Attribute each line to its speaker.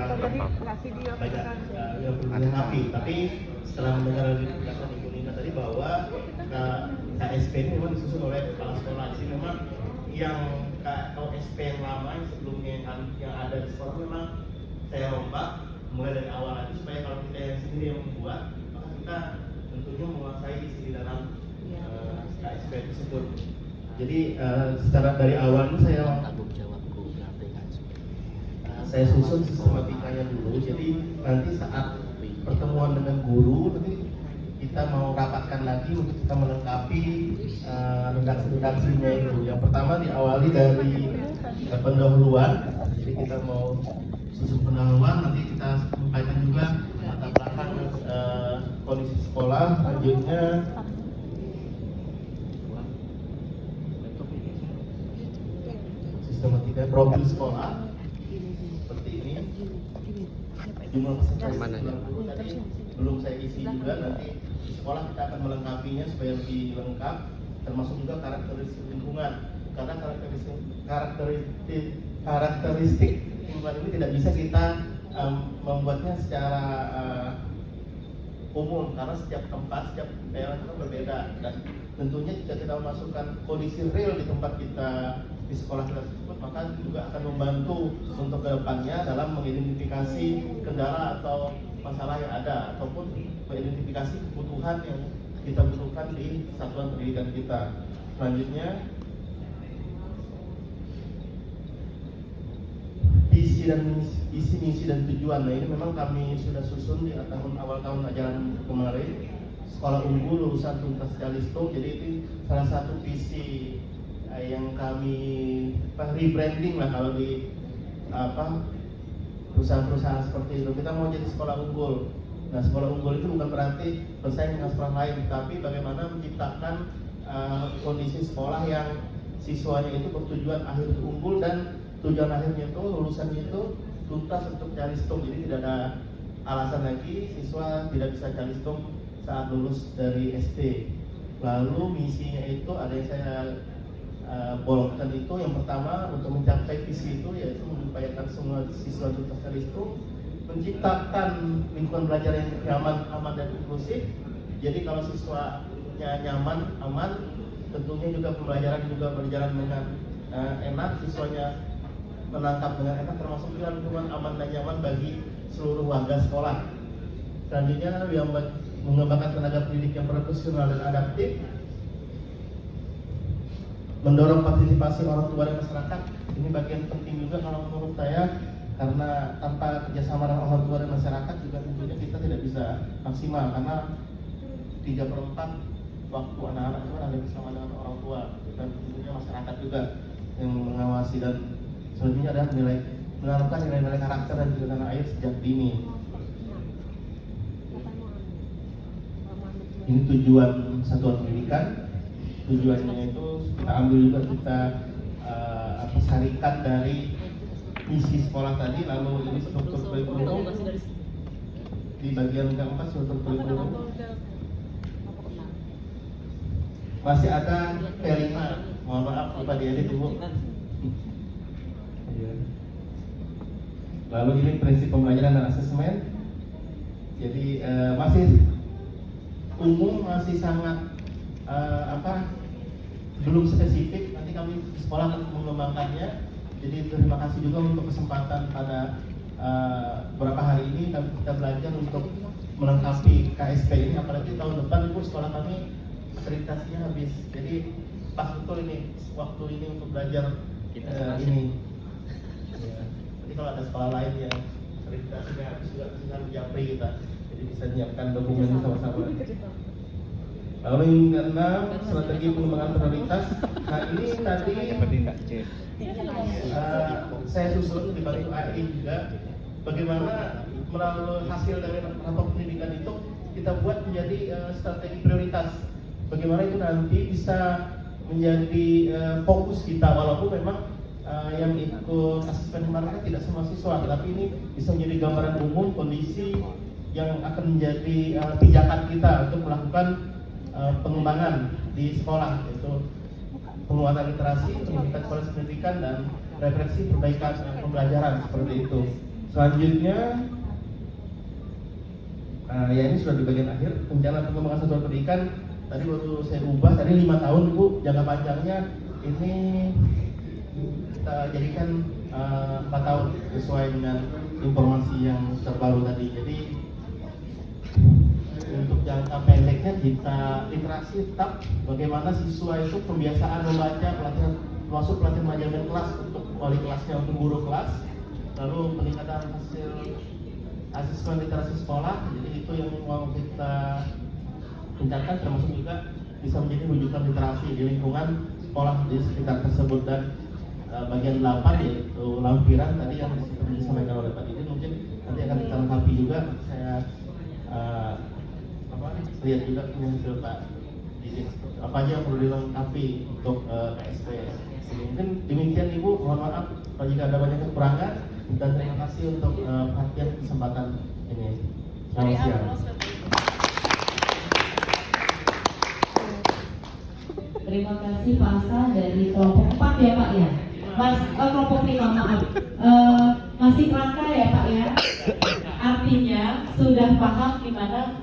Speaker 1: kurang banyak yang perlu dilengkapi. Tapi setelah mendengar dari penjelasan Ibu Nina tadi bahwa KSP ini memang disusun oleh kepala sekolah. Jadi memang yang KSP yang lama yang sebelumnya yang ada di sekolah memang saya rombak mulai dari awal lagi supaya kalau kita yang sendiri yang membuat, maka kita tentunya menguasai isi di dalam KSP tersebut. Jadi secara dari awal itu saya susun sistematikanya dulu. Jadi nanti saat pertemuan dengan guru nanti kita mau rapatkan lagi untuk kita melengkapi redaksi-redaksinya itu. Yang pertama diawali dari pendahuluan. Jadi kita mau susun pendahuluan, nanti kita sampaikan juga latar belakang kondisi sekolah, selanjutnya sistematika profil sekolah seperti ini. Jumlah peserta tadi belum saya isi juga, nanti di sekolah kita akan melengkapinya supaya lebih lengkap, termasuk juga karakteristik lingkungan, karena karakteristik lingkungan ini tidak bisa kita membuatnya secara umum, karena setiap tempat, setiap daerah itu berbeda, dan tentunya jika kita memasukkan kondisi real di tempat kita di sekolah kita tersebut, maka juga akan membantu untuk kedepannya dalam mengidentifikasi kendala atau masalah yang ada, ataupun mengidentifikasi kebutuhan yang kita butuhkan di satuan pendidikan kita. Selanjutnya isi misi dan tujuan. Nah, ini memang kami sudah susun di awal tahun ajaran kemarin, sekolah unggul lulusan tuntas Calistung. Jadi itu salah satu visi yang kami rebranding lah kalau di perusahaan-perusahaan seperti itu. Kita mau jadi sekolah unggul. Nah, sekolah unggul itu bukan berarti bersaing dengan sekolah lain, tapi bagaimana menciptakan kondisi sekolah yang siswanya itu bertujuan akhir itu unggul dan tujuan akhirnya itu lulusannya itu tuntas untuk Calistung. Jadi tidak ada alasan lagi siswa tidak bisa Calistung saat lulus dari SD. Lalu misinya itu ada yang saya bolongkan itu. Yang pertama, untuk mencapai visi itu yaitu mengupayakan semua siswa tuntas Calistung menciptakan lingkungan belajar yang nyaman, aman dan inklusif. Jadi kalau siswanya nyaman, aman, tentunya juga pembelajaran juga berjalan dengan enak, siswanya menangkap dengan enak, termasuk juga lingkungan aman dan nyaman bagi seluruh warga sekolah. Selanjutnya yang mengembangkan tenaga pendidik yang profesional dan adaptif, mendorong partisipasi orang tua dan masyarakat. Ini bagian penting juga kalau menurut saya, karena tanpa kerjasama dengan orang tua dan masyarakat juga tentunya kita tidak bisa maksimal, karena 3/4 waktu anak-anak itu ada bersama dengan orang tua dan tentunya masyarakat juga yang mengawasi. Dan selanjutnya adalah menanamkan nilai-nilai karakter dan juga tanah air sejak dini. Ini tujuan satuan pendidikan. Tujuannya itu kita ambil juga, kita sarikan dari misi sekolah tadi. Lalu ini struktur kurikulum di bagian keempat, struktur kurikulum masih ada P5. Mohon maaf lupa diedit dulu. Lalu ini prinsip pembelajaran dan asesmen. Jadi masih umum, masih sangat belum spesifik. Nanti kami di sekolah akan mengembangkannya. Jadi terima kasih juga untuk kesempatan pada beberapa hari ini kita belajar untuk melengkapi KSP ini. Apalagi tahun depan itu sekolah kami akreditasinya habis. Jadi pas betul ini waktu ini untuk belajar ini. Ya. Jadi kalau ada sekolah lain yang akreditasinya habis juga tinggal japri kita. Jadi bisa menyiapkan dokumen sama-sama. Lalu yang keenam, strategi pengembangan prioritas. Nah, ini tadi saya susun dibantu AI juga, bagaimana melalui hasil dari rapat pendidikan itu kita buat menjadi strategi prioritas. Bagaimana itu nanti bisa menjadi fokus kita, walaupun memang yang ikut asesmen kemarin tidak semua siswa, tapi ini bisa menjadi gambaran umum kondisi yang akan menjadi pijakan kita untuk melakukan pengembangan di sekolah, yaitu penguatan literasi, peningkatan kualitas pendidikan, dan refleksi perbaikan pembelajaran seperti itu. Selanjutnya, ya ini sudah di bagian akhir. Rencana perkembangan satuan pendidikan tadi waktu saya ubah tadi 5 tahun Bu, jangka panjangnya ini kita jadikan 4 tahun sesuai dengan informasi yang terbaru tadi. Jadi untuk jangka pendeknya kita literasi tetap bagaimana siswa itu pembiasaan membaca, pelatihan termasuk pelatihan manajemen kelas untuk wali kelasnya, untuk guru kelas, lalu peningkatan hasil asesmen literasi sekolah. Jadi itu yang mau kita tingkatkan, termasuk juga bisa menjadi rujukan literasi di lingkungan sekolah di sekitar tersebut. Dan bagian 8 yaitu lampiran tadi yang seperti disampaikan oleh Pak Didin, mungkin nanti akan kita lengkapi juga. Saya lihat juga hasil Pak Didin apa aja yang perlu dilengkapi untuk PSP. Mungkin demikian Ibu, mohon maaf jika ada banyak kekurangan, dan terima kasih untuk perhatian kesempatan ini. Selamat siang.
Speaker 2: Terima kasih Pak Asa dari kelompok 4 ya Pak ya. Mas kelompok 5 maaf. Masih kerangka ya Pak ya. Artinya sudah paham gimana